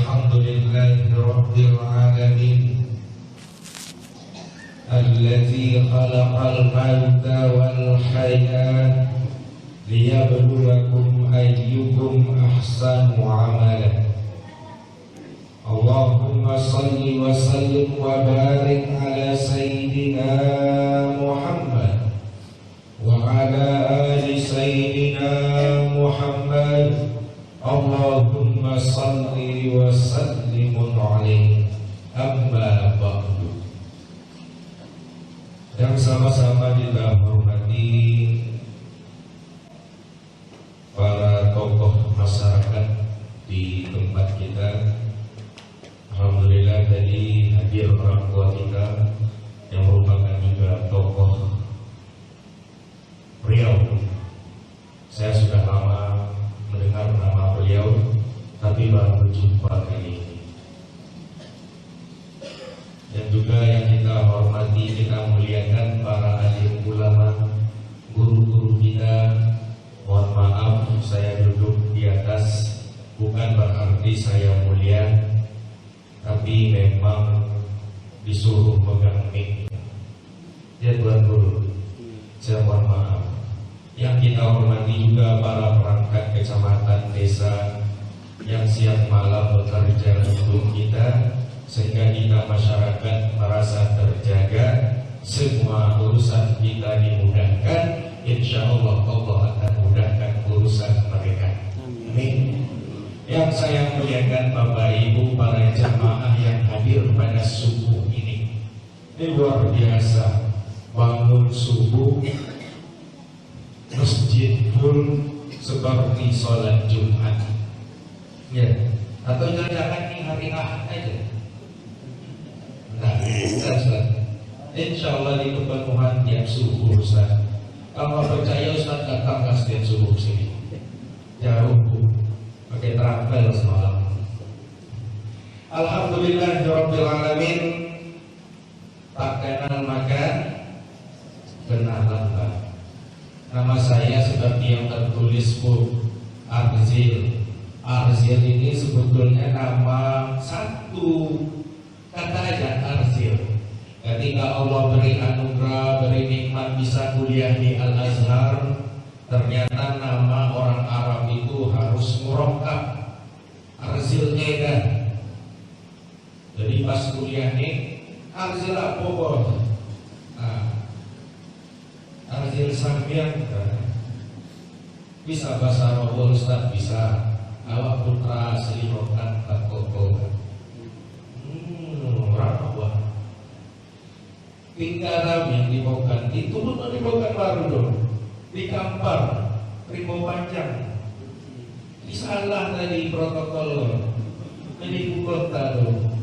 Alhamdulillahi Rabbil Alamin Alladzi khalaqal mauta wal hayat liyabluwakum ayyukum ahsanu amala. Allahumma salli wa sallim wa barik ala sayyidina Muhammad wa ala ali sayyidina Muhammad. Allahumma salli wa sallim alaihi. Amma ba'du. Yang sama-sama kita hormati para tokoh masyarakat di tempat kita. Alhamdulillah tadi hadir orang tua kita yang merupakan juga tokoh Riau. Saya sudah lama mendengar nama beliau, tapi baru berjumpa kali ini. Dan juga yang kita hormati, kita muliakan para alim ulama, guru-guru kita. Mohon maaf saya duduk di atas, bukan berarti saya mulia, tapi memang disuruh megang mic. Ya Tuan Guru, saya mohon maaf. Yang kita hormati juga para perangkat kecamatan, desa yang siang malam bekerja untuk kita, sehingga kita masyarakat merasa terjaga, semua urusan kita dimudahkan. Insya Allah Allah akan mudahkan urusan mereka. Amin. Yang saya muliakan Bapak Ibu, para jamaah yang hadir pada subuh ini luar biasa. Bangun subuh masjid pun seperti sholat Jumat, ya. Atau jangan-jangan ini hari Ahad aja. Nah, Ustaz, insya Allah di kepenuhan tiap subuh Ustaz. Kalau percaya Ustaz datang ke setiap subuh sini. Jauh Bu, pakai travel semalam. Alhamdulillahirabbil alamin. Tak kenal maka kenalan. Nama saya seperti yang tertulis Bu, Arzil. Arzil ini sebetulnya nama satu kata aja, Arzil. Ketika Allah beri anugerah, beri nikmat bisa kuliah di Al-Azhar, ternyata nama orang Arab itu harus murakkab, Arzil Edan. Jadi pas kuliah nih, Arzil apa boh? Arzil Sambian bisa bahasa Arab Ustaz, bisa. Awak putra selirokan tak koko. Berapa? Tinggaram yang dibawakan itu pun dibawakan baru dong. Di Kampar, Rimau Panjang. Disalah tadi protokol. Ini kota dong.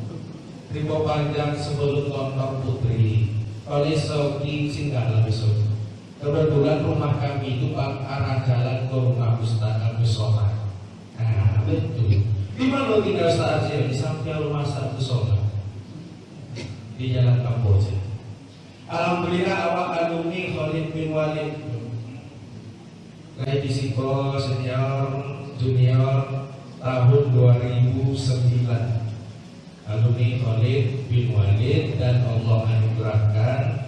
Rimau Panjang sebelum Tonton Putri. Oleh Soki singgahlah besok. Kebetulan rumah kami itu arah jalan ke rumah Ustaz Agus Somad. Nah, betul. Di mana tinggal Ustaz Azir? Di samping rumah Ustaz Agus Somad, di Jalan Kamboja. Alhamdulillah awak alumni Khalid bin Walid. Saya Fisiko senior junior tahun 2009. Alumni Khalid bin Walid, dan Allah anugerahkan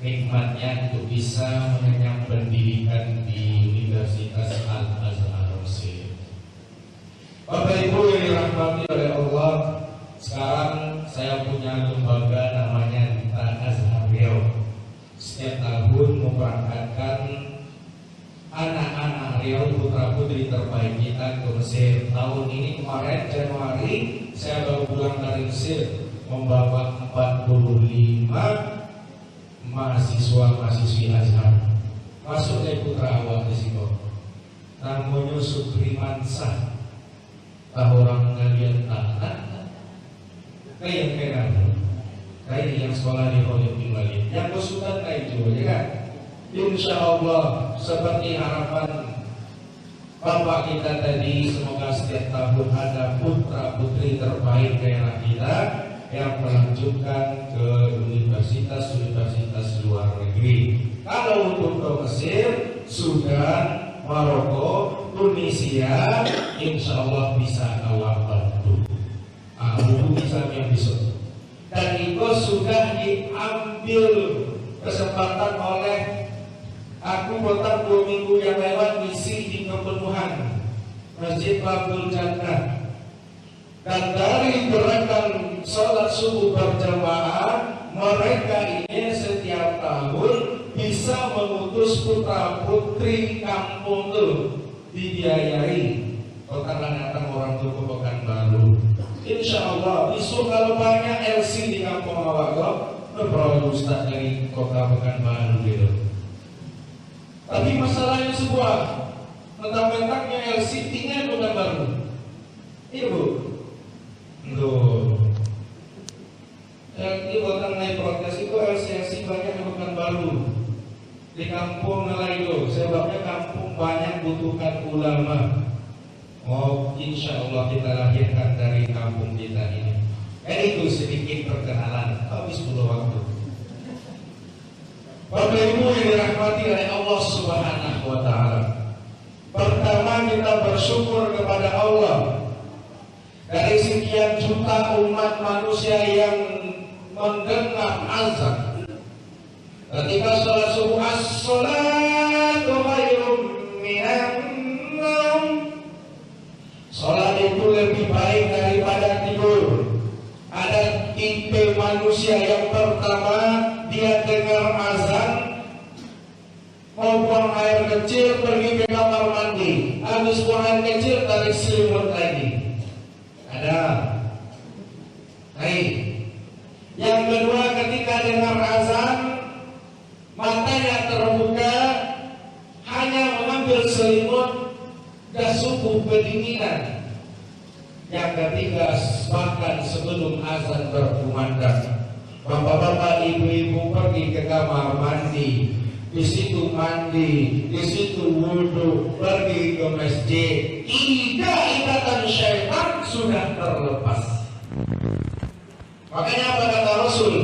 nikmatnya untuk bisa mengenyam pendidikan di Universitas Al-Azhar Mesir. Bapak Ibu yang dirahmati oleh Allah, sekarang saya punya lembaga namanya Duta Azhar Riau. Setiap tahun memberangkatkan anak-anak Riau, putra putri terbaik kita ke Mesir. Tahun ini kemarin Januari saya baru pulang dari Mesir membawa 45 mahasiswa-mahasiswi Azhar. Masuk dari putra awak di situ. Namanya Suprimansah. Tahu orang kalian tak? Kayak kenal. Kayak yang sekolah di Khalid bin Walid. Yang kesulitan kayak juga, ya kan? Insya Allah seperti harapan Bapak kita tadi, semoga setiap tahun ada putra putri terbaik daerah kita yang melanjutkan ke universitas luar negeri. Kalau untuk ke Mesir, Sudan, Maroko, Tunisia, insya Allah bisa awak bantu. sekaligus sudah diambil kesempatan oleh aku botak 2 minggu yang lewat misi di kepenuhan Masjid Babul Jannah. Dan dari gerakan sholat subuh berjamaah, mereka ini setiap tahun bisa mengutus putra putri kampung itu dibiayai. Karena datang orang tua ke Pekanbaru. Insya Allah besok kalau banyak LC di kampung awak kok, berapa ustaz dari kota Pekanbaru gitu. Tapi masalahnya sebuah, mentang-mentangnya LC tinggal Pekanbaru. Iya bu. Loh, ini bukan naik protes itu LCC banyak yang bukan baru di kampung Melayu. Sebabnya kampung banyak butuhkan ulama. Oh, insya Allah kita lahirkan dari kampung kita ini. Itu sedikit perkenalan. Habis 10 waktu. Bapak Ibu yang dirahmati oleh Allah Subhanahu wa Ta'ala. Pertama, kita bersyukur kepada Allah. Dari sekian juta umat manusia yang mendengar azan ketika sholat subuh, as-sholatu khairum minan naum, sholat itu lebih baik daripada tidur. Ada tipe manusia yang pertama, dia dengar azan mau buang air kecil, pergi ke kamar mandi, habis buang air kecil tarik selimut lagi. Ada. Baik. Yang kedua, ketika dengar azan, matanya terbuka, hanya mengambil selimut dan subuh kedinginan. Yang ketiga, bahkan sebelum azan berkumandang, bapak-bapak, ibu-ibu pergi ke kamar mandi. Di situ mandi, di situ wudhu, pergi ke masjid. 3 ikatan syaitan sudah terlepas. Makanya apa kata Rasul?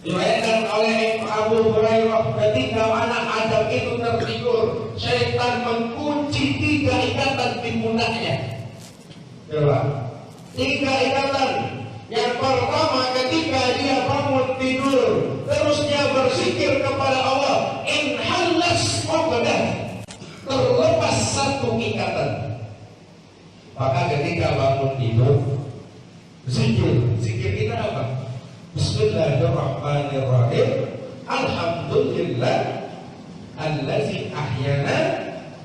Diriwayatkan oleh Abu Hurairah, ketika anak Adam itu tertidur, syaitan mengunci 3 ikatan di pundaknya. Coba, 3 ikatan. Yang pertama, ketika dia bangun tidur, terus dia berzikir kepada Allah, inhallas uqdah, terlepas 1 ikatan. Maka ketika bangun tidur, zikir kita apa? Bismillahirrahmanirrahim, alhamdulillah allazi ahyana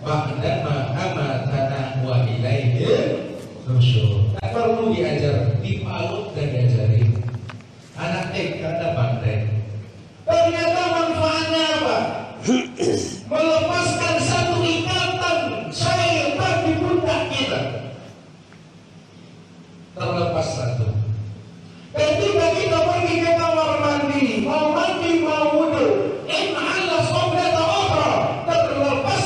ba'dama amatana wa ilaihi nusyur. Tak perlu diajar, dipalut dan diajari. Anak TK ada pandai. Ternyata manfaatnya apa? Melepaskan 1 ikatan syaitan di pundak kita. Terlepas 1. Ketika kita pergi ke kamar mandi, mau wudu, inhallas uqdata ukhra, terlepas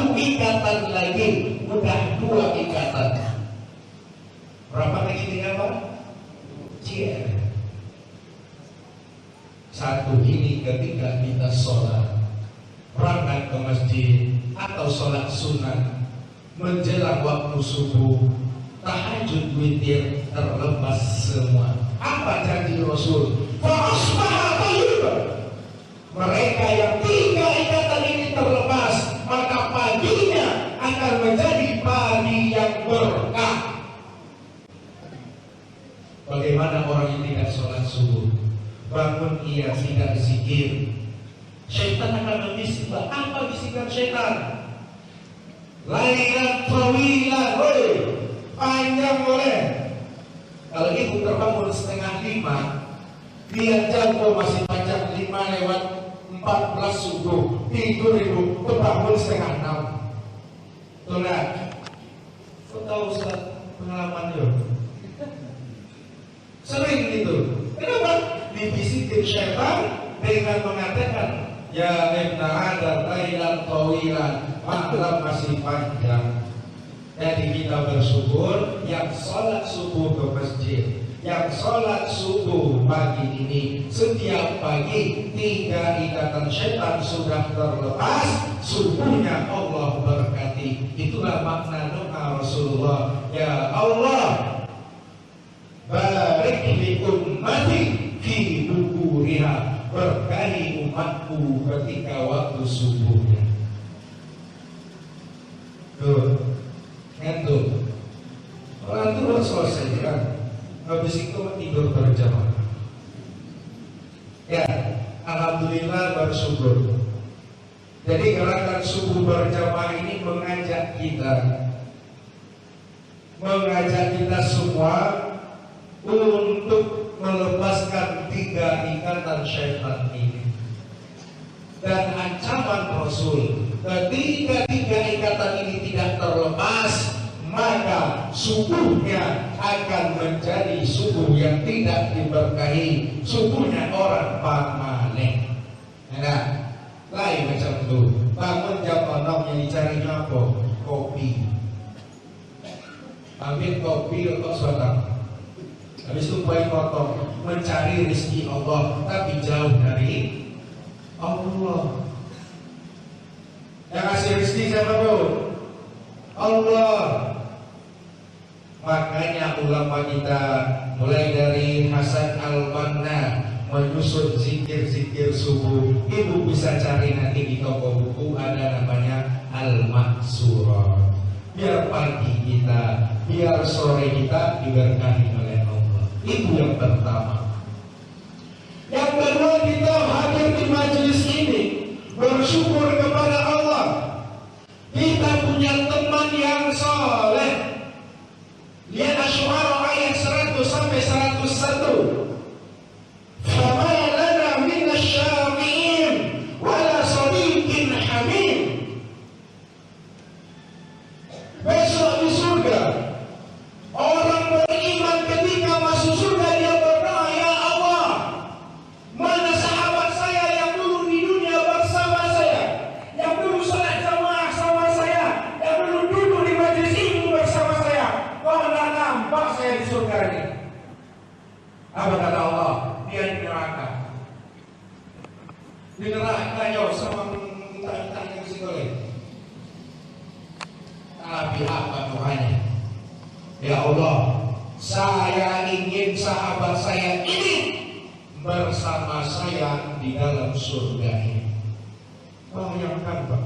1 ikatan lagi, udah 2 ikatan. Berapa lagi tinggal Pak? Cie. 1 ini ketika kita sholat, berangkat ke masjid atau sholat sunat, menjelang waktu subuh, tahajud, witir, terlepas semua. Apa janji Rasul? Fa'asbaha thayyiban. Mereka yang 3 ikatan ini terlepas, maka paginya akan menjadi pagi yang berkah. Bagaimana orang yang tidak sholat subuh, bangun ia tidak zikir, syaitan akan membisikkan. Apa bisikan syaitan? Lailan tawilan, panjang boleh. Kalau ibu terbangun setengah 5, dia jago masih panjang 5 lewat 14 subuh, tidur ibu terbangun setengah 6. Tuh nak, kau tahu Ustaz pengalaman itu? Sering gitu. Kenapa? Dibisikin syaitan dengan mengatakan, ya ibna Adam lailan tawilan, malam masih panjang. Jadi kita bersyukur yang sholat subuh ke masjid, yang sholat subuh pagi ini, setiap pagi 3 ikatan syaitan sudah terlepas, subuhnya Allah berkati. Itulah makna doa Rasulullah, ya Allah barik li ummati berkahi umatku ketika waktu subuhnya. Tuh, ngantuk. Orang itu selesai kan, habis itu tidur berjamaah. Ya, alhamdulillah bersyukur. Jadi gerakan subuh berjamaah ini mengajak kita semua untuk melepaskan 3 ikatan syaitan ini. Dan ancaman Rasul, ketika 3 ikatan ini tidak terlepas, maka subuhnya akan menjadi subuh yang tidak diberkahi, subuhnya orang pamanek. Nah, lain macam itu. Bangun jam 6 yang dicari apa? Kopi. Ambil kopi atau soda. Habis itu buat potong, mencari rezeki Allah, tapi jauh dari Allah. Yang kasih rezeki siapa bro? Allah. Makanya ulama kita mulai dari Hasan Al-Banna menyusun zikir-zikir subuh. Ibu bisa cari nanti di toko buku, ada namanya Al-Maksurah. Biar pagi kita, biar sore kita diberkahi oleh Allah. Itu yang pertama. Yang kedua, kita hadir di majelis ini bersyukur kepada Allah. Kita punya teman yang soleh. Lihat Asy-Syu'ara ayat 100 sampai 101. Fama lana min asy-syafi'in wala sadiqin hamim. Besok di surga, orang beriman ketika masuk surga dia berdoa, ya Allah, mana sahabat saya yang dulu di dunia bersama saya, yang dulu salat jamaah sama saya, yang dulu duduk di majelis ilmu bersama saya, kau tidak nampak saya di surga ini. Apa kata Allah? Dia di neraka. Di neraka ya sama minta-minta yang boleh. Tapi apa Tuhannya? Ya Allah, saya ingin sahabat saya ini bersama saya di dalam surga ini. Bayangkan Pak,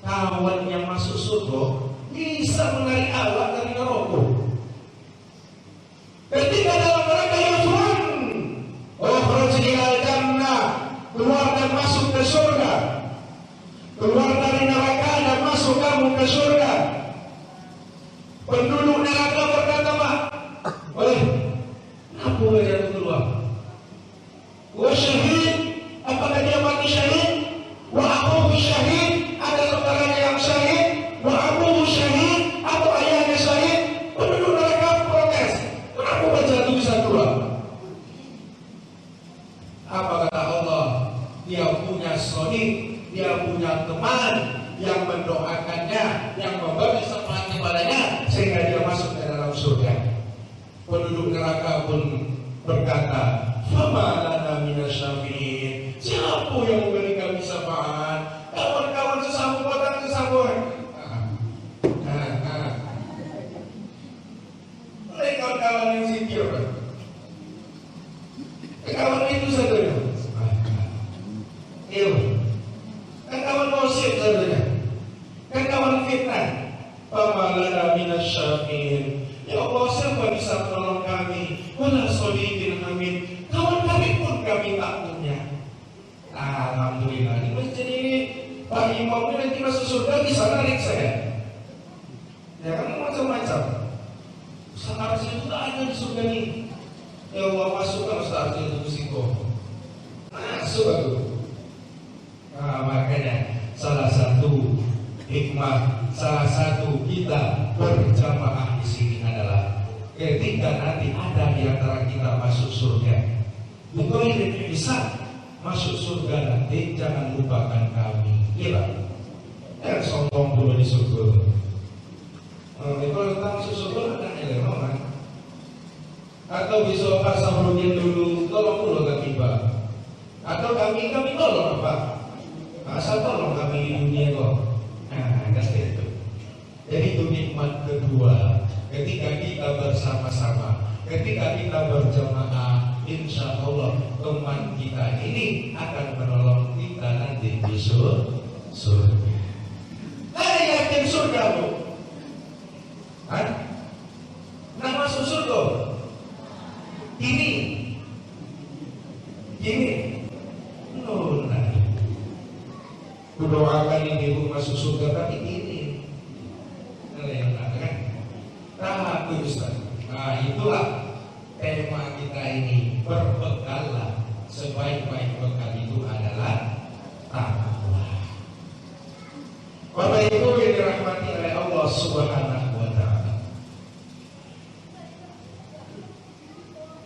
kawan yang masuk surga bisa menarik awak dari neraka. Ketika dalam mereka ya Tuhan, ukhruj ilal jannah, keluar dan masuk ke surga, keluar dari neraka dan masuk kamu ke surga. Penduduk neraka berkata, Pak, boleh, apa yang keluar? Wa syahid, apakah dia mati syahid? Wa abuhu syahid, ada saudaranya yang syahid? Wa abuhu syahid, atau ayahnya syahid? Penduduk neraka protes, kenapa berjatuh bisa keluar? Apa kata Allah? Dia punya shahid, dia punya teman yang mendoakannya, yang memberi syafaat kepadanya sehingga dia masuk ke dalam surga. Penduduk neraka pun berkata, "Fama lana minasyafi'in." Siapa yang memberi kami syafaat? Kawan-kawan sesambung batang sesambung. Oleh kawan-kawan yang zikir, kawan itu saja. Kan kawan gosip saja. Kan kawan fitnah. Pamalana minasyafi'in. Ya Allah, siapa bisa menolong kami? Wala shadiqin amin. Kawan kami pun kami tak punya. Alhamdulillah. Di masjid ini Pak Imam ini nanti masuk surga bisa narik saya. Ya kan macam-macam. Ustaz itu tak ada di surga ini. Ya Allah, masukkan Ustaz itu musiko. Masuk aku. Makanya salah satu hikmah, salah satu kita berjamaah di sini adalah ketika nanti ada di antara kita masuk surga, bukan ini bisa masuk surga nanti jangan lupakan kami. Iya, jangan sombong dulu di surga. Kalau kita masuk surga ada elemen, atau bisa Pak Sabrudin dulu tolong dulu kami Pak, atau kami tolong Pak. Asal tolong kami di dunia kok. Kasih itu. Jadi itu nikmat kedua. Ketika kita bersama-sama, ketika kita berjamaah, insya Allah teman kita ini akan menolong kita nanti di surga. Saya yakin surga, Bu. Nah, masuk surga. Ini. Nah. Kudoakan ini Bu masuk surga, tapi ini. Yang kan? Takut Ustaz. Nah, itulah tema kita ini. Berbekallah. Sebaik-baik bekal itu adalah takwa. Bapak Ibu yang dirahmati oleh Allah Subhanahu wa Ta'ala.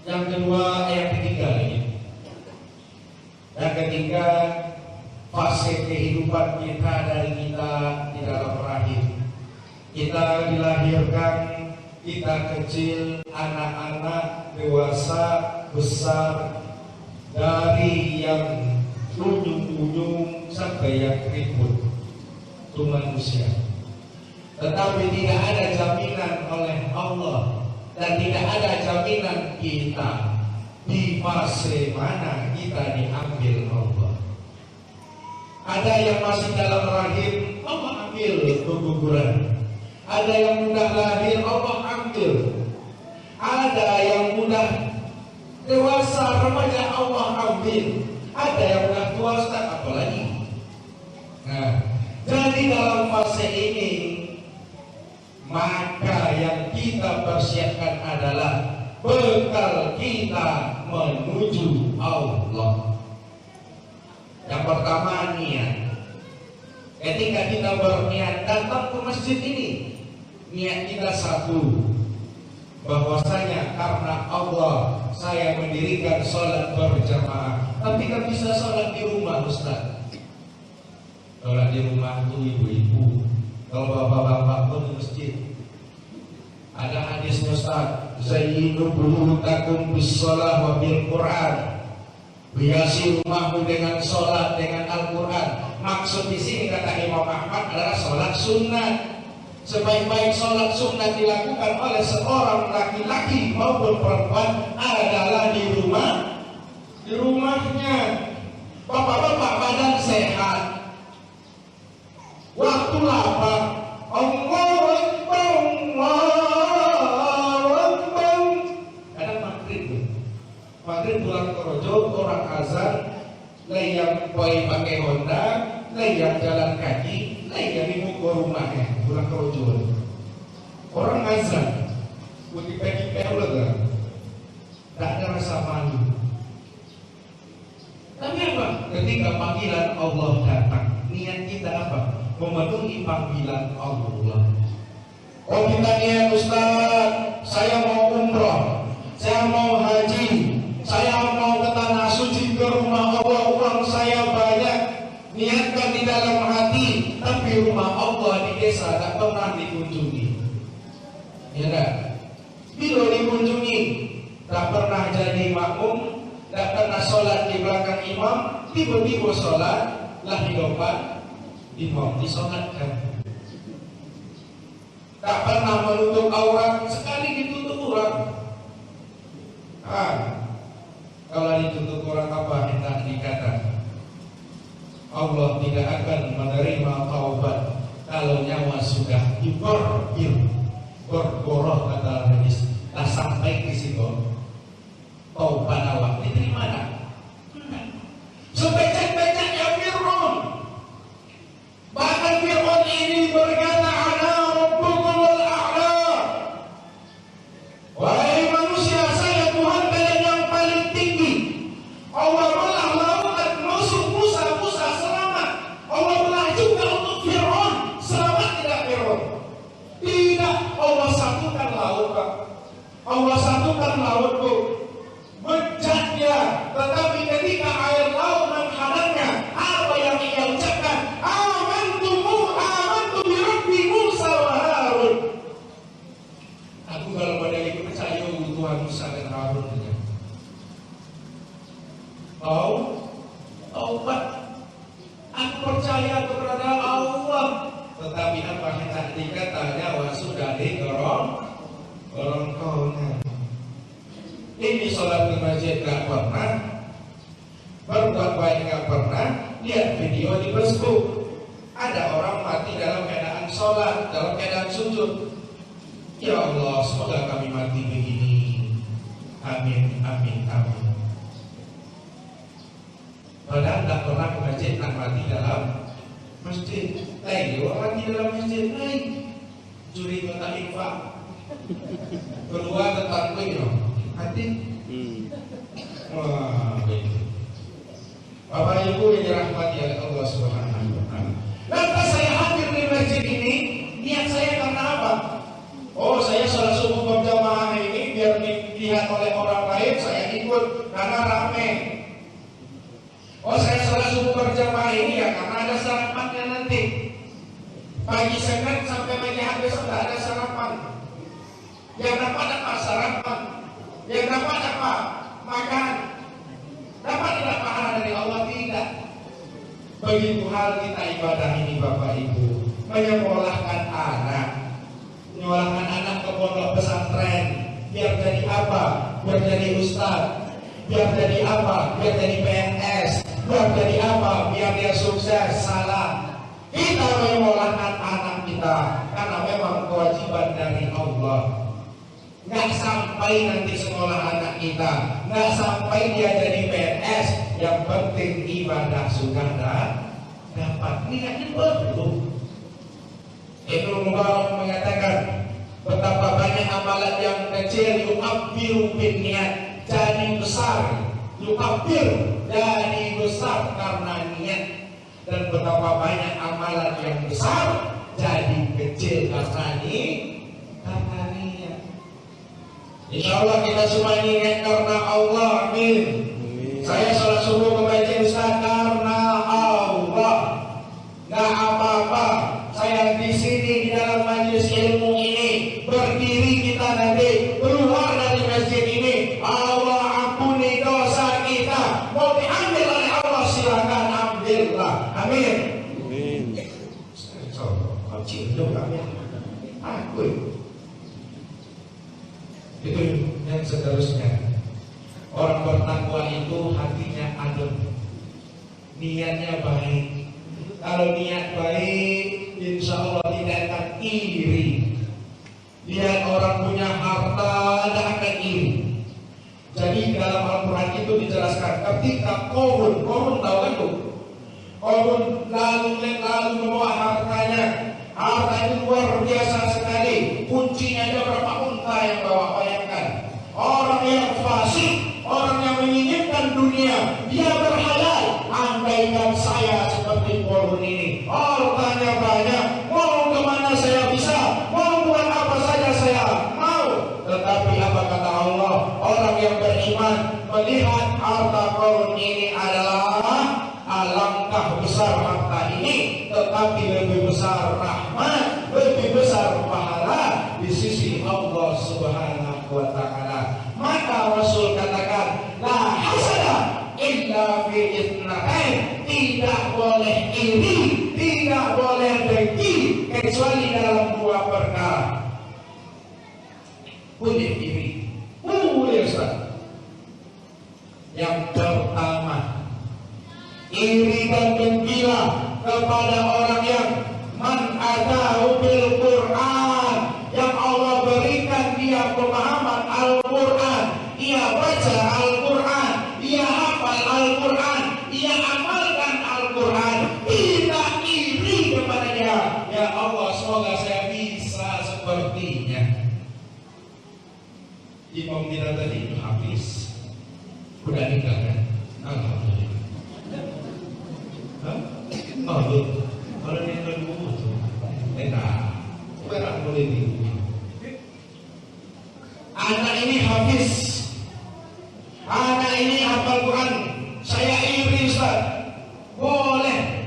Yang kedua, yang ketiga ini. Yang ketiga, fase kehidupan kita dari kita di dalam rahim. Kita dilahirkan, kita kecil, anak-anak, dewasa, besar, dari yang ujung-ujung sampai yang ribut itu manusia. Tetapi tidak ada jaminan oleh Allah dan tidak ada jaminan kita di fase mana kita diambil Allah. Ada yang masih dalam rahim, Allah ambil keguguran. Ada yang mudah lahir, Allah ambil. Ada yang mudah dewasa, remaja, Allah ambil. Ada yang mudah tua, Ustaz, apalagi. Nah, jadi dalam fase ini, maka yang kita persiapkan adalah bekal kita menuju Allah. Yang pertama, niat. Ketika kita berniat datang ke masjid ini, niat kita satu, bahwasanya karena Allah saya mendirikan sholat berjamaah. Tapi kan bisa sholat di rumah, Ustaz. Sholat di rumah itu ibu-ibu, kalau bapak-bapak pun di masjid. Ada hadis Ustaz, Zayyinu buyutakum bis-shalah wa bil-Qur'an. Hiasi rumahmu dengan sholat, dengan Al-Quran. Maksud di sini kata Imam Ahmad adalah sholat sunnah. Sebaik-baik sholat sunnah dilakukan oleh seorang laki-laki maupun perempuan adalah di rumahnya. Bapak-bapak badan sehat, waktu lapar, Allahu Akbar, Allahu Akbar. Kadang maghrib pulang kerja, orang azan, layang boy pakai Honda, layang jalan kaki, layang ibu ke rumahnya, pulang kerja. Orang azan, putih pagi lega, tak ada rasa malu. Tapi apa? Ketika panggilan Allah datang, niat kita apa? Memenuhi panggilan Allah. Oh, kita niat Ustaz, saya mau umroh, saya mau haji, saya mau ke tanah suci, ke rumah Allah, uang saya banyak. Niatkan di dalam hati, tapi rumah Allah di desa tak pernah dikunjungi. Ya kan? Bila dikunjungi, tak pernah jadi makmum, tak pernah sholat di belakang imam, tiba-tiba sholat lah di depan imam, disolatkan. Tak pernah menutup aurat, sekali ditutup aurat. Kalau ditutup orang apa hendak dikata? Allah tidak akan menerima taubat kalau nyawa sudah bergoroh kata hadis. Tak sampai di situ taubat awak diterima tak? Sebecek-beceknya Fir'aun. Bahkan Fir'aun ini berkata, ana rabbukumul a'la. Wahai manusia, saya Tuhan kalian yang paling tinggi. Allah belah lautan musuh Musa selamat. Allah belah juga untuk Fir'aun, selamat tidak Fir'aun? Tidak, Allah satukan laut, Pak. Allah satukan laut, Bu. Bejat dia, tetapi ketika air laut menghadapnya, apa yang ia ucapkan? Amantu bi Rabbi Musa wa Harun. Aku kalau pada itu percaya Tuhan Musa dan Harun. Taubat. Aku percaya kepada Allah. Tetapi apa yang tak dikatanya sudah digorong-gorongnya. Ini sholat di masjid gak pernah, berbuat baik gak pernah, lihat video di Facebook. Ada orang mati dalam keadaan sholat, dalam keadaan sujud. Ya Allah, semoga kami mati begini. Amin, amin, amin. Padahal tak pernah ke masjid, nak mati dalam masjid. Orang mati dalam masjid, curi kota infak. Kedua tentang kuih, hati. Wah, begitu. Bapak Ibu yang dirahmati oleh Allah Subhanahu wa Ta'ala. Lantas saya hadir di masjid ini, niat saya karena apa? Oh, saya sholat subuh berjamaah ini biar dilihat oleh orang lain, saya ikut karena rame. Oh, saya sholat subuh berjamaah ini ya karena ada sarapannya nanti. Pagi Senin sampai pagi hari sudah ada sarapan. Yang dapat apa? Sarapan. Yang dapat apa? Makan. Dapat tidak pahala dari Allah? Tidak. Begitu hal kita ibadah ini Bapak Ibu. Menyekolahkan anak. Menyekolahkan anak ke pondok pesantren. Biar jadi apa? Biar jadi ustaz. Biar jadi apa? Biar jadi PNS. Biar jadi apa? Biar dia sukses. Salah. Kita menyekolahkan anak kita karena memang kewajiban dari Allah. Nggak sampai nanti sekolah anak kita, nggak sampai dia jadi PNS, yang penting ibadah sudah dapat. Niatnya perlu. Ibnu Mubarak mengatakan betapa banyak amalan yang kecil yu'abbiru bin niat jadi besar, yu'abbir jadi besar karena niat, dan betapa banyak amalan yang besar jadi kecil karena niat. Insya Allah kita semua ingat karena Allah, amin. Saya sholat subuh ke masjid Ustaz karena Allah. Gak apa-apa. Saya di sini di dalam majelis ilmu ini berdiri, kita nanti keluar dari masjid ini. Allah ampuni dosa kita. Mau diambil oleh Allah silakan ambillah. Amin. Amin. Kau cinta kami. Aku. Itu yang seterusnya. Orang bertakwa itu hatinya adem, niatnya baik. Kalau niat baik, insya Allah tidak akan iri. Lihat orang punya harta, tidak akan iri. Jadi dalam Al-Quran itu dijelaskan ketika Qarun tahu kan tuh? Qarun lalu membawa hartanya. Harta itu luar biasa sekali. Kuncinya ada berapa unta yang bawa, bayangkan. Orang yang fasik, orang yang menginginkan dunia, dia berhayal. Andaikan saya seperti Qarun ini, hartanya banyak, mau kemana saya bisa, mau buat apa saja saya mau. Tetapi apa kata Allah? Orang yang beriman melihat harta Qarun ini adalah alangkah besar harta ini, tetapi lebih besar rahmat, lebih besar pahala di sisi Allah Subhanahu wa Ta'ala. Maka Rasul katakan, la hasada illa fi itsnatain, tidak boleh iri, tidak boleh dengki kecuali dalam dua perkara. Boleh iri, boleh Ustaz. Yang pertama, iri dan dengkilah kepada orang yang man atahu bil Quran, yang Allah berikan dia pemahaman Al-Quran, ia baca Al-Quran, ia hafal Al-Quran, ia amalkan Al-Quran, tidak iri kepadanya. Ya Allah, semoga saya bisa sepertinya. Imam kita tadi habis, udah nikah kan? Alhamdulillah. Oh, kalau dia dulu tuh, enak, berat boleh tinggi. Anak ini habis, anak ini hafal Quran, saya iri Ustaz. Boleh.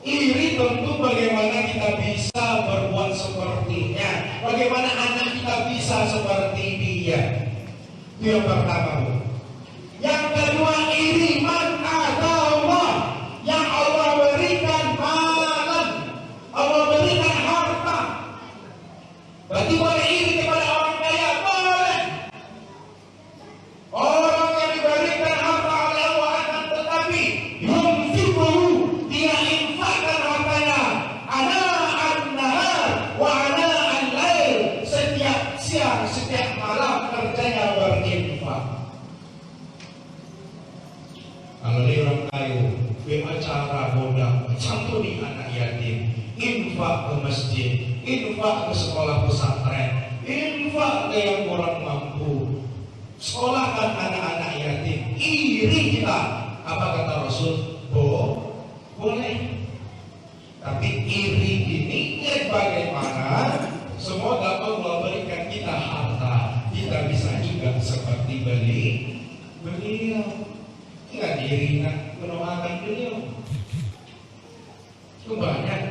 Iri tentu bagaimana kita bisa berbuat sepertinya, bagaimana anak kita bisa seperti dia. Itu yang pertama, Bu. Yang kedua, iri man Allah, yang Allah berikan malam, Allah berikan harta. Berarti boleh iri kepada orang kaya, boleh. siang malam kerjanya berinfak. Kalau dia orang kayu, acara bodak, santuni anak yatim, infak ke masjid, infak ke sekolah pesantren, infak ke yang kurang mampu, sekolahkan anak-anak yatim. Iri kita. Apa kata Rasul? Boleh. Tapi iri ini bagaimana? Semoga Allah berikan kita harta, kita bisa juga seperti beliau. Enggak diri nak mendoakan beliau. Itu banyak.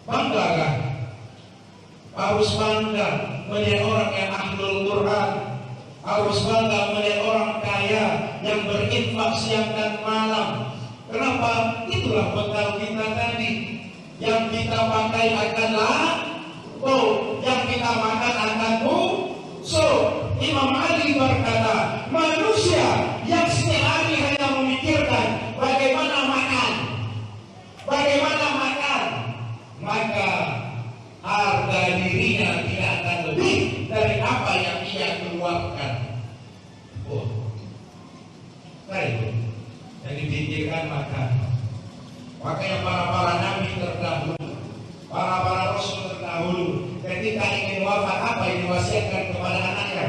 Bangga kan? Harus bangga melihat orang yang ahlul Quran. Harus bangga melihat orang kaya yang berinfak siang dan malam. Kenapa? Itulah bekal kita tadi. Yang kita pakai akan yang kita makan akan so. Imam Ali berkata, manusia yang setiap hari hanya memikirkan bagaimana makan, maka harga dirinya tidak akan lebih dari apa yang ia keluarkan. Yang dipikirkan makan. Makanya para nabi terdahulu, para rasul terdahulu, ketika ingin wafat apa yang diwasiatkan kepada anaknya?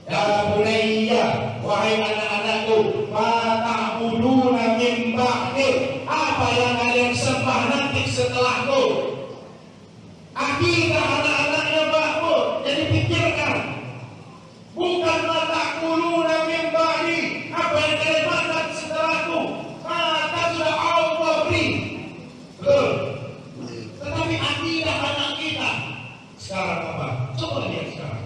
Ya bunayya, wahai anak-anakku, ma ta'buduna min ba'di, apa yang kalian sembah nanti setelahku? Akidah anak-anaknya Mahmud, jadi pikirkan. Bukan ma ta'buduna min ba'di, apa yang kalian makan setelahku? Maka sudah Allah beri. Betul. Tetapi akidah anak kita sekarang apa? Coba lihat sekarang.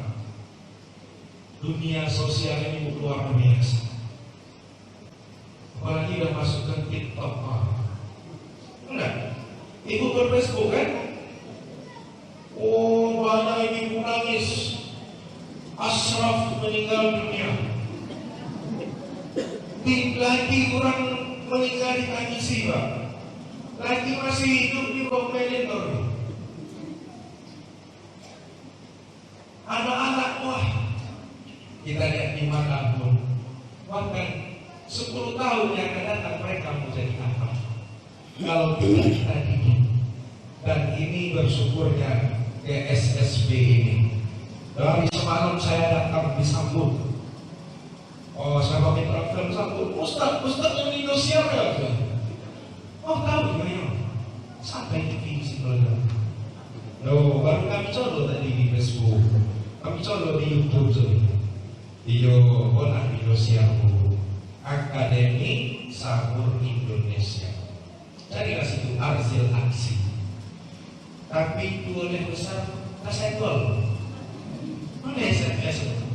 Dunia sosial ini luar biasa. Apalagi udah masuk ke TikTok. Enggak? Ibu ber-Facebook kan? Oh, banyak ibu nangis. Ashraf meninggal dunia. Lagi orang meninggal ditangisi, Pak. Lagi masih hidup di komenin tuh. Anak-anak, wah, kita lihat di mana pun, bahkan 10 tahun yang akan datang mereka mau jadi apa? Kalau tidak kita didik. Dan ini bersyukurnya GSSB ini. Dari semalam saya datang disambut. Oh, saya pakai travel sambut. Ustaz yang Indonesia ya. Oh, tahu ya. Sampai di TV saudara. No, baru kami colok tadi di Facebook. Kami colok di YouTube tuh. Iyo, olah Indonesia Akademi Sahur Indonesia. Cari kasih itu Arzil Aksi. Tapi itu oleh besar kasetol. Mana SMS itu?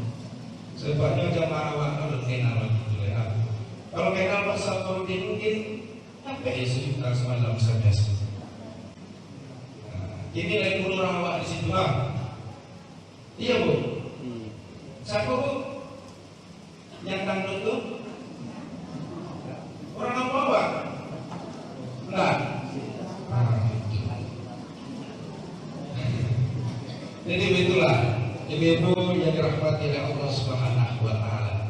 Sebabnya jamaah awak kalau kenal gitu ya. Kalau kenal pasal Korodin mungkin sampai sejuta semalam SMS. Ini lagi puluh orang awak di situ lah. Iya bu. Siapa bu? Yang tanggung itu? Orang apa awak? Enggak. Jadi begitulah. Ibu-ibu yang dirahmati oleh Allah Subhanahu wa Ta'ala.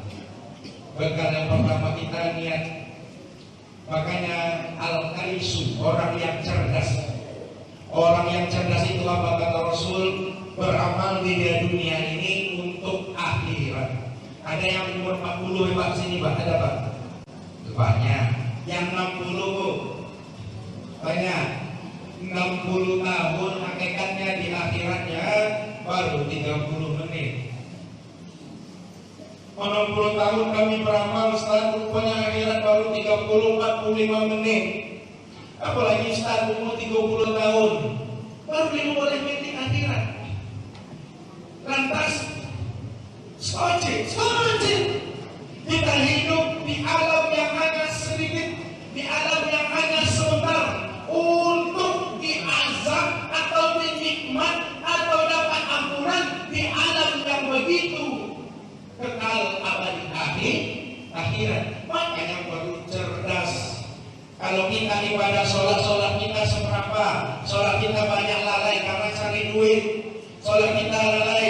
Bekal yang pertama kita niat. Makanya al-kaisu, orang yang cerdas. Orang yang cerdas itu apa kata Rasul? Beramal di dunia ini untuk akhirat. Ada yang umur 40 Pak sini Pak, ada Pak? Banyak. Yang 60 Bu? Banyak. 60 tahun hakikatnya di akhiratnya baru 30 menit. 60 tahun kami beramal, setelah rupanya akhirat baru 30-45 menit. Apalagi setelah umur 30 tahun baru 50 menit di akhirat. Lantas sojek kita hidup di alam yang hanya sedikit, di alam yang hanya sebentar, untuk diazab atau dinikmat atau dapat ampunan di alam yang begitu kekal abadi akhirat. Makanya perlu cerdas. Kalau kita ibadah sholat kita seberapa? Sholat kita banyak lalai karena cari duit. sholat kita lalai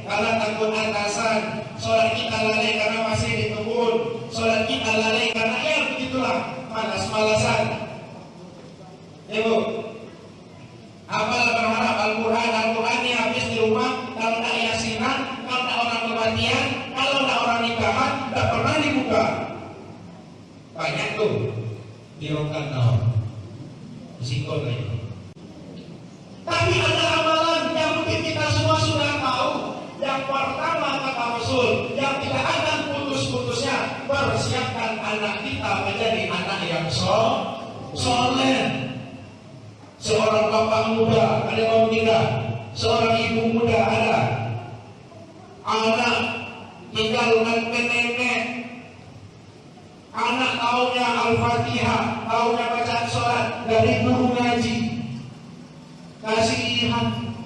karena takut atasan, sholat kita lalai karena masih di kebun, sholat kita lalai karena ya begitulah, malas-malasan. Ya Bu, apalah berharap Al-Quran ini habis di rumah, kalau tak yasinan, kalau tak orang kematian, kalau tak orang nikahan, tak pernah dibuka. Banyak tuh di rokan tahun sikol lagi. Tapi ada amalan yang mungkin kita semua sudah tahu. Yang pertama kata Rasul, yang tidak akan putus-putusnya, persiapkan anak kita menjadi anak yang soleh. Seorang bapak muda ada mau tidak? Seorang ibu muda ada. Anak tinggalkan ke nenek. Anak taunya Al-Fatihah, taunya bacaan sholat dari guru ngaji. Kasihan.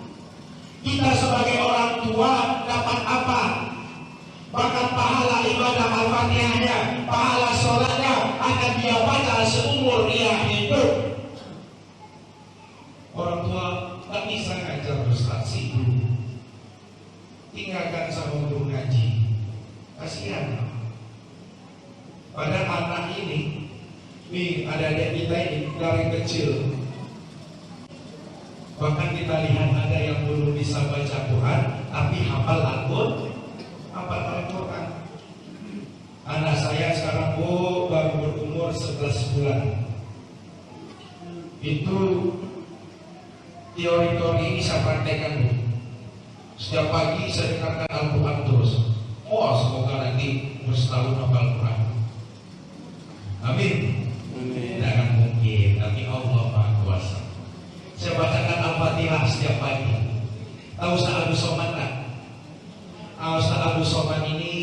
Kita sebagai orang tua dapat apa? Bahkan pahala ibadah Al-Fatihahnya, pahala sholatnya akan dia baca seumur dia hidup. Orang tua tak bisa ngajar prestasi dulu. Tinggalkan sama guru ngaji. Kasihan. Pada anak ini, nih adik-adik kita ini dari kecil. Bahkan kita lihat ada yang belum bisa baca Quran, tapi hafal Al-Quran. Anak saya sekarang baru berumur 11 bulan. Itu teori-teori ini saya praktekkan Bu. Setiap pagi saya dengarkan Al-Quran terus. Oh, semoga nanti bersetahun hafal Quran. Amin. Jangan mungkin, tapi Allah Maha Kuasa. Saya bacakan Al-Fatihah setiap pagi. Tahu Ustaz Abu Somad tak? Ustaz Abu Somad ini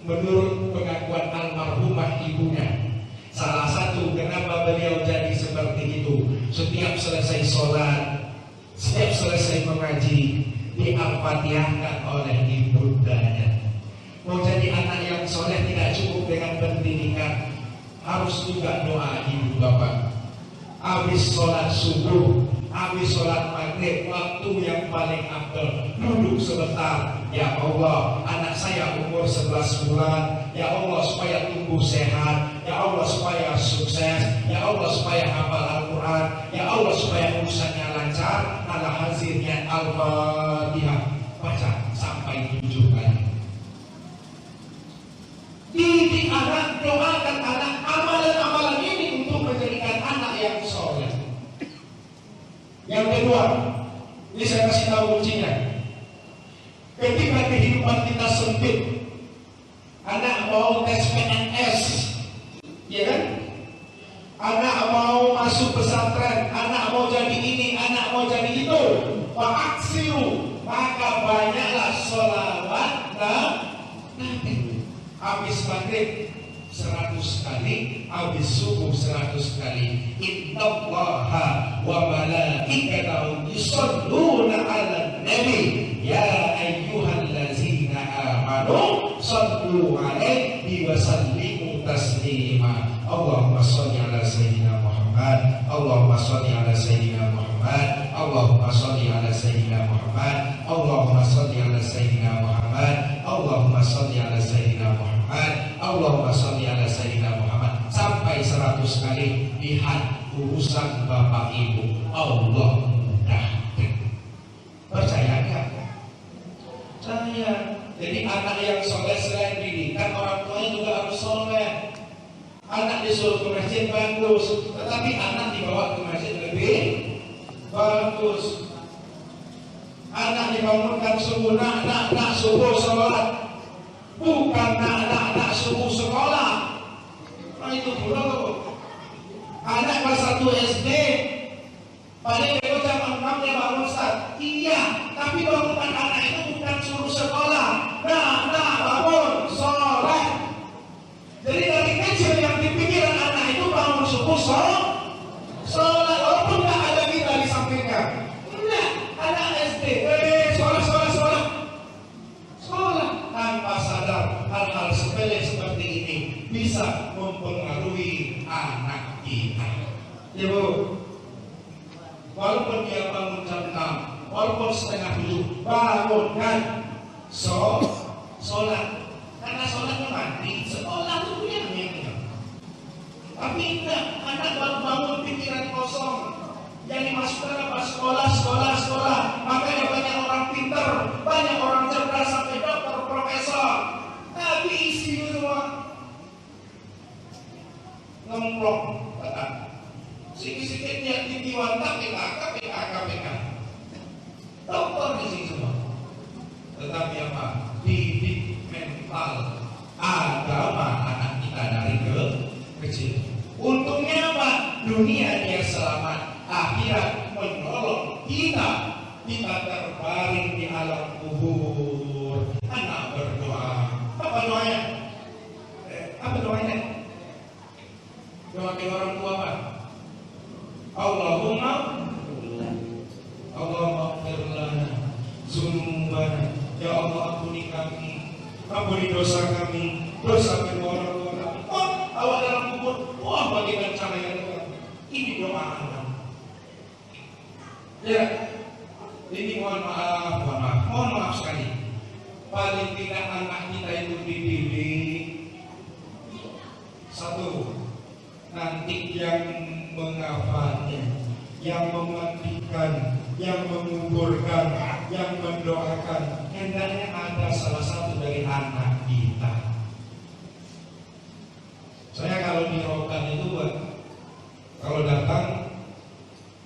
menurut pengakuan almarhumah ibunya, salah satu kenapa beliau jadi seperti itu, setiap selesai sholat, setiap selesai mengaji, di-Al-Fatihahkan oleh ibundanya. Mau jadi anak yang soleh tidak cukup dengan pendidikan, harus juga doa ibu bapak. Habis sholat subuh, habis sholat maghrib, waktu yang paling afdal, duduk sebentar. Ya Allah, anak saya umur 11 bulan. Ya Allah, supaya tumbuh sehat. Ya Allah, supaya sukses. Ya Allah, supaya hafal Al-Quran. Ya Allah, supaya urusannya lancar. Ala hazirnya Al-Fatihah. Baca sampai 7 kali. Didik anak, doakan anak. Amalan-amalan ini untuk menjadikan anak yang soleh. Yang kedua, ini saya kasih tahu kuncinya. Ketika kehidupan kita sempit, anak mau tes PNS, ya kan? Anak mau masuk pesantren, anak mau jadi ini, anak mau jadi itu. Fa'aksiru, maka banyaklah sholawat Nabi. Habis maghrib 100 kali, habis subuh 100 kali. Innallaha wa malaikatahu yusholluna 'alan nabi ya ayyuhallazina amanu shallu 'alaihi wa sallimu taslima. Allahumma shalli 'ala sayyidina Muhammad. Allahumma shalli 'ala sayyidina Muhammad. Allahumma shalli 'ala sayyidina Muhammad. Allahumma shalli 'ala sayyidina Muhammad. Allahumma shalli 'ala sayyidina Muhammad. Allahumma shalli 'ala sayyidina Muhammad. Sampai 100 kali. Lihat urusan bapak ibu, Allah mudahkan. Percaya nggak? Percaya. Jadi anak yang soleh selain didikan, orang tuanya juga harus soleh. Anak disuruh ke masjid bagus, tetapi anak dibawa ke masjid lebih bagus. Anak dibangunkan subuh, nak subuh sholat, bukan nak subuh sekolah. Nah itu buruk. Anak kelas 1 SD, pada itu jam 6 dia bangun Ustaz. Iya, tapi bangunkan anak itu bukan suruh sekolah. Nah, bangun sholat. Jadi dari kecil yang dipikiran anak itu bangun subuh sholat, walaupun tak ada kita di sampingnya. Enggak, anak SD, sholat tanpa sadar hal-hal sepele seperti ini bisa mempengaruhi anak kita. Ya Bu, walaupun dia bangun jam 6, walaupun setengah 7 bangunkan, sholat. Karena sholatnya mati, sekolah itu yang tapi enggak, anak baru bangun pikiran kosong. Yang dimasukkan apa? Sekolah. Makanya banyak orang pintar, banyak orang cerdas sampai dokter, profesor. Tapi isi semua ngemplok, sikit-sikit niat diwantak, PKK. Dokter di sini semua. Tetapi apa? Didik mental agama anak kita dari kecil. Untungnya apa? Dunia dia selamat, akhirat menolong kita. Kita terbaring di alam kubur. Anak berdoa. Apa doanya? Doa ke orang tua apa? Allahumma ighfir lana dzunubana. Ya Allah, ampuni kami, ampuni dosa kami, dosa kedua orang tua kami. Oh, awak dalam kubur, wah bagaimana caranya Tuhan? Ini doa anak. Ya, ini mohon maaf sekali. Paling tidak anak kita itu dididik. Satu, nanti yang menghafalnya, yang memandikan, yang menguburkan, yang mendoakan, hendaknya ada salah satu dari anak kita. Saya kalau di Rokan itu, kalau datang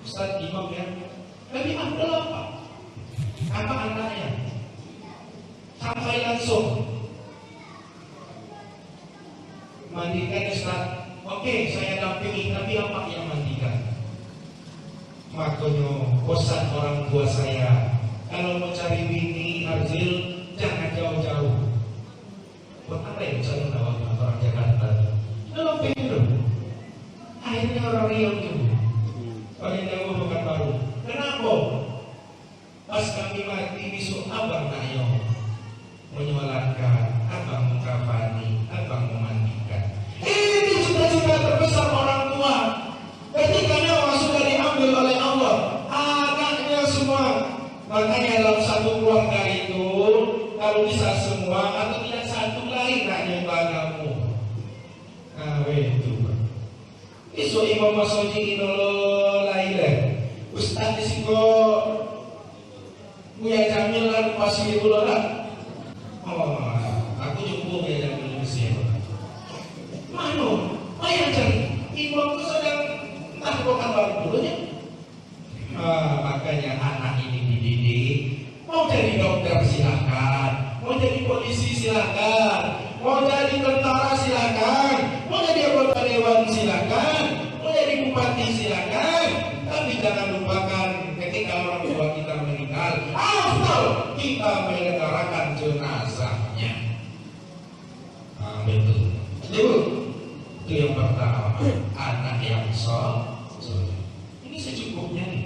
Ustaz Imam ya, tapi ada apa? Apa anaknya? Sampai langsung mandikan Ustaz. Oke, saya dampingi, tapi apa yang mandikan? Makanya bosan orang tua saya. Kalau mau cari bini Arzil, jangan jauh-jauh. Buat apa ya saya tahu orang Jakarta? Kalau pengen, akhirnya orang Riau itu. Paling jauh bukan baru. Kenapa? Pas kami mati besok abang nayo menyolatkan, abang mengkafani, abang memandikan. Ini cita-cita terbesar orang tua. Ketika nyawa sudah diambil oleh Allah, anaknya semua. Makanya dalam satu keluarga itu, kalau bisa semua atau tidak satu lain hanya padamu. Nah, itu. Isu Imam Masoji Inolo lain. Ustaz disiko Buya Jamil lalu pasti itu lah. Oh, aku jumpa Buya Jamil Mesir. Mano, ayah cari. Imam itu sedang bukan baru dulunya. Makanya anak ini dididik. Mau jadi dokter silakan, mau jadi polisi silakan, mau jadi tentara silakan, mau jadi anggota dewan silakan, mau jadi bupati silakan. Tapi jangan lupakan ketika orang tua kita meninggal, afdal kita menyelenggarakan jenazahnya. Betul. Itu yang pertama, anak yang soleh. Ini secukupnya nih.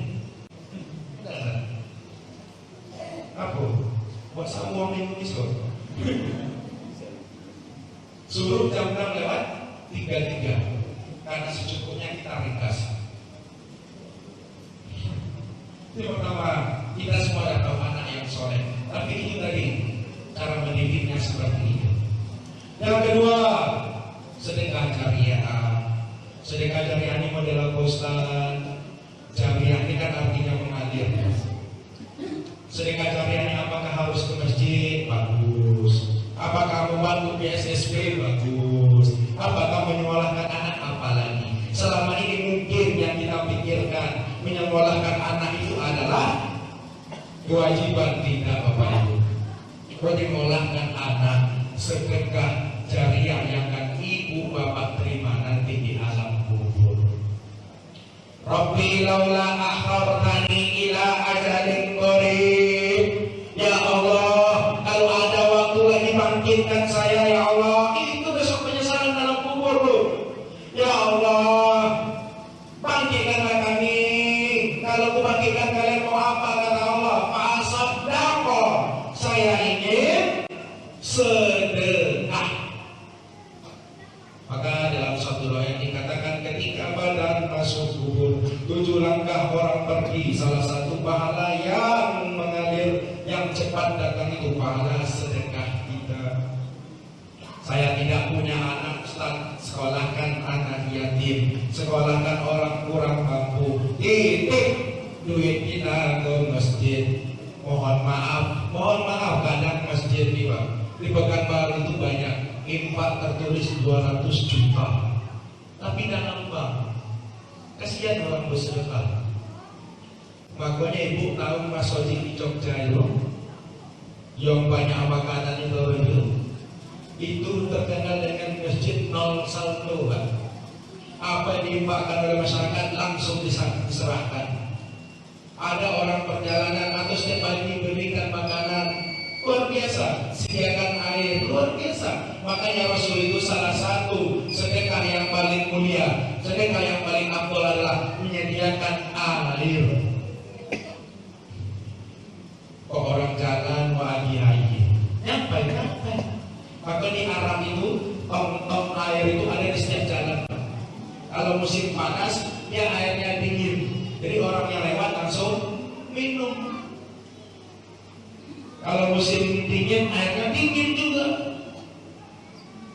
Apa? Buat semua minggu besok. Suruh jam 6 lewat 33. Karena secukupnya kita ringkas. Itu pertama, kita semua dah tahu anak yang soleh. Tapi itu tadi cara mendidiknya seperti itu. Yang kedua, sedekah jariah. Sedekah jariah ini model Ustaz. Jariah ini kan artinya mengalir. Sedekah jariah ini apakah harus ke masjid? Bagus. Apakah membantu PSSB? Bagus. Apakah menyekolahkan anak? Apalagi. Selama ini mungkin yang kita pikirkan menyekolahkan anak itu adalah kewajiban, tidak Bapak Ibu. Menyekolahkan anak sedekah jariah yang akan ibu bapak terima nanti di alam kubur. Rabbi laula akhartani ila ajalin qarib. Ya Allah, kalau ada waktu lagi bangkitkan saya ya Allah. Itu besok penyesalan dalam kubur loh. Ya Allah, bangkitkanlah kami. Kalau kubangkitkan kalian mau apa kata Allah? Fasadaqo. Saya ingin sedekah. Maka dalam satu doa yang dikatakan ketika badan masuk kubur, 7 langkah orang pergi, salah satu pahala yang Saya tidak punya anak, Ustaz. Sekolahkan anak yatim, sekolahkan orang kurang mampu. Titip duit kita ke masjid. Mohon maaf kadang masjid nih Pak, di Pekanbaru itu banyak infak tertulis 200 juta, tapi dalam bank. Kasihan orang bersedekah. Makanya ibu tahu Mas Soji di Jogja itu yang banyak makanan itu terkenal dengan masjid nol saldo Pak. Apa yang diinfakkan oleh masyarakat langsung diserahkan. Ada orang perjalanan atau setiap pagi diberikan makanan luar biasa, sediakan air luar biasa. Makanya Rasul itu salah satu sedekah yang paling mulia, sedekah yang paling afdal adalah menyediakan air. Kok orang jalan wagi-wagi nyampe. Maka di Arab itu tong-tong air itu ada di setiap jalan. Kalau musim panas dia airnya dingin, jadi orang yang lewat langsung minum. Kalau musim dingin airnya dingin juga.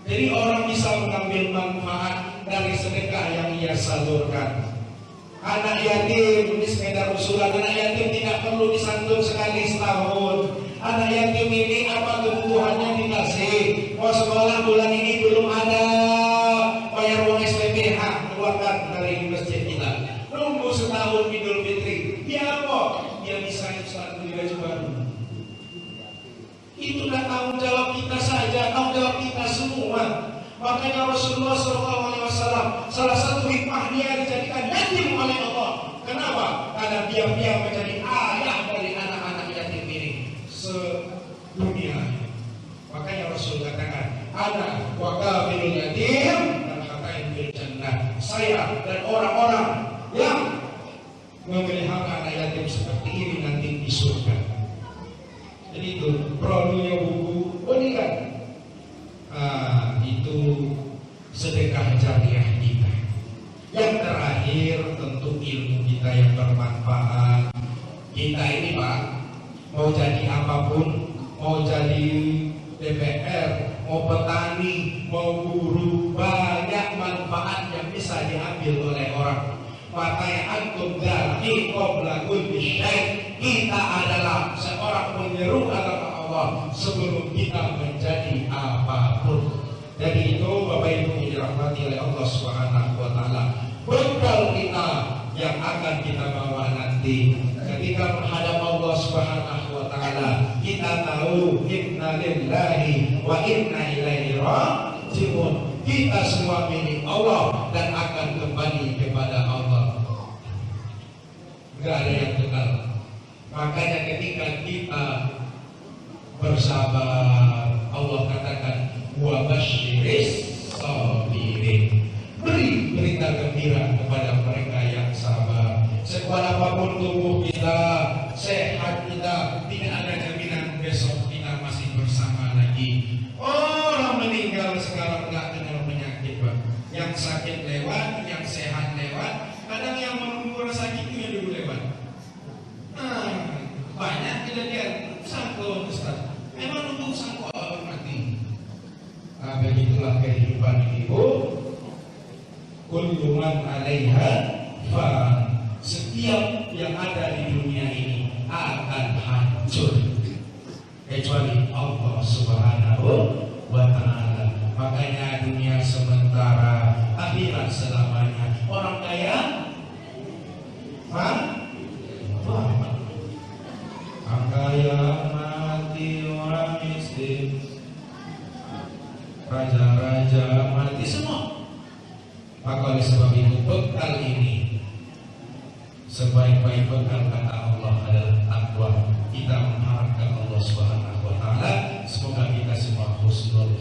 Jadi orang bisa mengambil manfaat dari sedekah yang ia salurkan. Anak yatim ini sekedar usulan, anak yatim tidak perlu disantun sekali setahun. Anak yatim ini apa kebutuhannya dikasih. Mau sekolah bulan ini belum ada, bayar uang SPPH keluarkan dari masjid kita. Nunggu setahun Idul Fitri, dia apa? Dia bisa Ustaz beli baju baru. Itu dah tanggung jawab kita saja, tanggung jawab kita semua. Makanya Rasulullah SAW salah satu hikmah dia dijadikan yatim oleh Allah. Kenapa? Karena dia menjadi ayah dari anak-anak yatim ini sedunia. Makanya Rasul katakan, ana wa kafilul yatim dan khatain bil jannah. Saya dan orang-orang yang memelihara anak yatim seperti ini nanti di surga. Jadi itu produknya buku. Oh ini kan itu sedekah jariah kita. Yang terakhir tentu ilmu kita yang bermanfaat. Kita ini Pak, mau jadi apapun, mau jadi DPR, mau petani, mau guru, banyak manfaat yang bisa diambil oleh orang. Makanya antum dari qabla kulli syai', kita adalah seorang penyeru agama Allah sebelum kita menjadi apapun. Jadi itu Bapak Ibu dirahmati oleh Allah Subhanahu wa taala. Bekal kita yang akan kita bawa nanti ketika menghadap Allah Subhanahu wa taala. Kita tahu inna lillahi wa inna ilaihi raji'un. Kita semua milik Allah dan akan kembali kepada Allah. Gak ada yang kekal. Makanya ketika kita bersabar, Allah katakan wa basyiris sabirin. Beri berita gembira kepada mereka yang sabar. Sekuat apapun tubuh kita, sehat kita, tidak ada jaminan besok kita masih bersama lagi. Orang meninggal sekarang nggak kenal penyakit Pak. Yang sakit lewat, yang sehat lewat. Kadang yang menunggu rasa sakit itu yang dulu lewat. Banyak kejadian sangkut Ustaz. Memang nunggu sangkut orang mati. Begitulah kehidupan itu. Kullu man 'alaiha fan. Setiap yang ada di dunia ini akan hancur kecuali Allah Subhanahu wa taala. Makanya dunia sementara, akhirat selamanya. Orang kaya orang kaya mati, orang miskin, raja-raja mati semua. Maka oleh sebab itu bekal ini sebaik-baik bekal kata Allah adalah takwa. Kita mengharapkan Allah Subhanahu wa taala. Semoga kita semua husnul